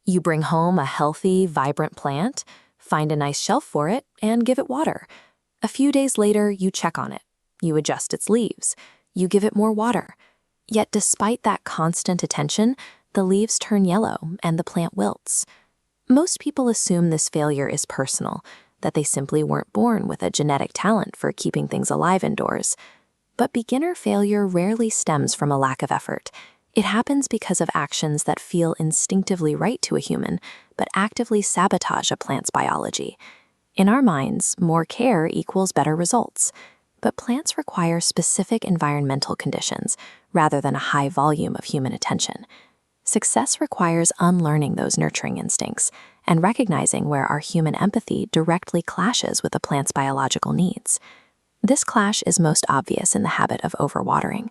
You bring home a healthy, vibrant plant, find a nice shelf for it, and give it water. A few days later, you check on it. You adjust its leaves. You give it more water. Yet despite that constant attention, the leaves turn yellow and the plant wilts. Most people assume this failure is personal, that they simply weren't born with a genetic talent for keeping things alive indoors. But beginner failure rarely stems from a lack of effort. It happens because of actions that feel instinctively right to a human, but actively sabotage a plant's biology. In our minds, more care equals better results. But plants require specific environmental conditions rather than a high volume of human attention. Success requires unlearning those nurturing instincts and recognizing where our human empathy directly clashes with a plant's biological needs. This clash is most obvious in the habit of overwatering.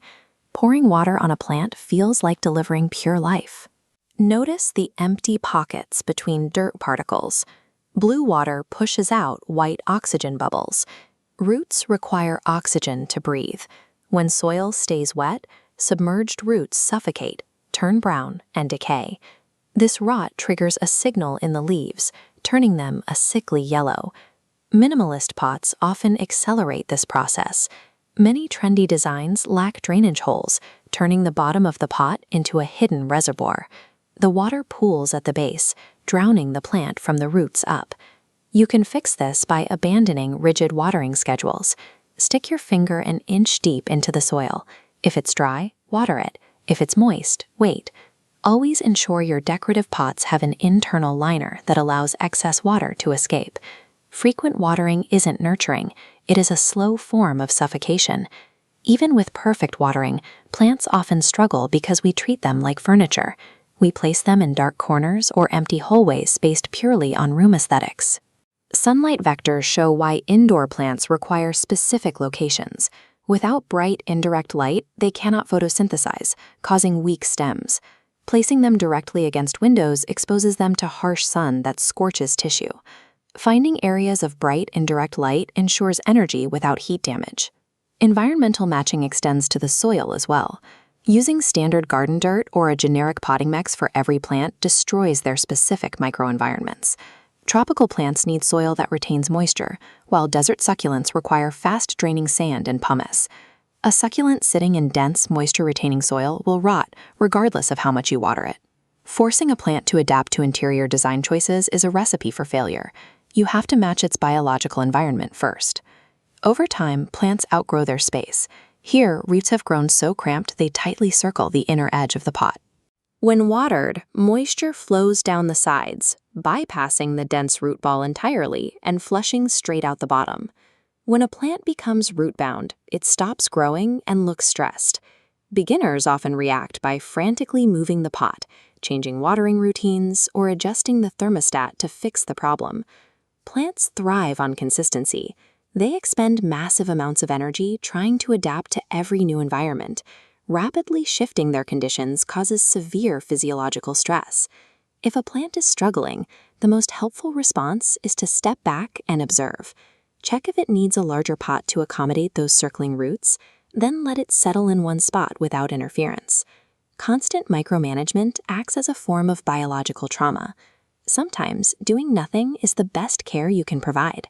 Pouring water on a plant feels like delivering pure life. Notice the empty pockets between dirt particles. Blue water pushes out white oxygen bubbles. Roots require oxygen to breathe. When soil stays wet, submerged roots suffocate, turn brown, and decay. This rot triggers a signal in the leaves, turning them a sickly yellow. Minimalist pots often accelerate this process. Many trendy designs lack drainage holes, turning the bottom of the pot into a hidden reservoir. The water pools at the base, drowning the plant from the roots up. You can fix this by abandoning rigid watering schedules. Stick your finger an inch deep into the soil. If it's dry, water it. If it's moist, wait. Always ensure your decorative pots have an internal liner that allows excess water to escape. Frequent watering isn't nurturing, it is a slow form of suffocation. Even with perfect watering, plants often struggle because we treat them like furniture. We place them in dark corners or empty hallways based purely on room aesthetics. Sunlight vectors show why indoor plants require specific locations. Without bright, indirect light, they cannot photosynthesize, causing weak stems. Placing them directly against windows exposes them to harsh sun that scorches tissue. Finding areas of bright, indirect light ensures energy without heat damage. Environmental matching extends to the soil as well. Using standard garden dirt or a generic potting mix for every plant destroys their specific microenvironments. Tropical plants need soil that retains moisture, while desert succulents require fast-draining sand and pumice. A succulent sitting in dense, moisture-retaining soil will rot, regardless of how much you water it. Forcing a plant to adapt to interior design choices is a recipe for failure. You have to match its biological environment first. Over time, plants outgrow their space. Here, roots have grown so cramped they tightly circle the inner edge of the pot. When watered, moisture flows down the sides, bypassing the dense root ball entirely and flushing straight out the bottom. When a plant becomes root-bound, it stops growing and looks stressed. Beginners often react by frantically moving the pot, changing watering routines, or adjusting the thermostat to fix the problem. Plants thrive on consistency. They expend massive amounts of energy trying to adapt to every new environment. Rapidly shifting their conditions causes severe physiological stress. If a plant is struggling, the most helpful response is to step back and observe. Check if it needs a larger pot to accommodate those circling roots, then let it settle in one spot without interference. Constant micromanagement acts as a form of biological trauma. Sometimes doing nothing is the best care you can provide.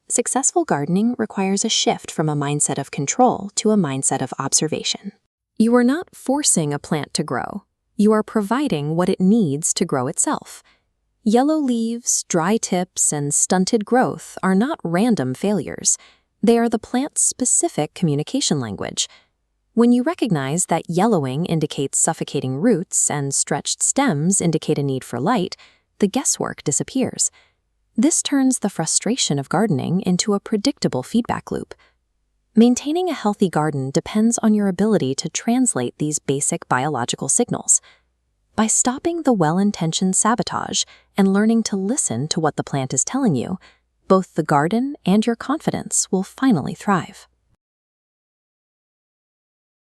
Successful gardening requires a shift from a mindset of control to a mindset of observation. You are not forcing a plant to grow. You are providing what it needs to grow itself. Yellow leaves, dry tips, and stunted growth are not random failures. They are the plant's specific communication language. When you recognize that yellowing indicates suffocating roots and stretched stems indicate a need for light, the guesswork disappears. This turns the frustration of gardening into a predictable feedback loop. Maintaining a healthy garden depends on your ability to translate these basic biological signals. By stopping the well-intentioned sabotage and learning to listen to what the plant is telling you, both the garden and your confidence will finally thrive.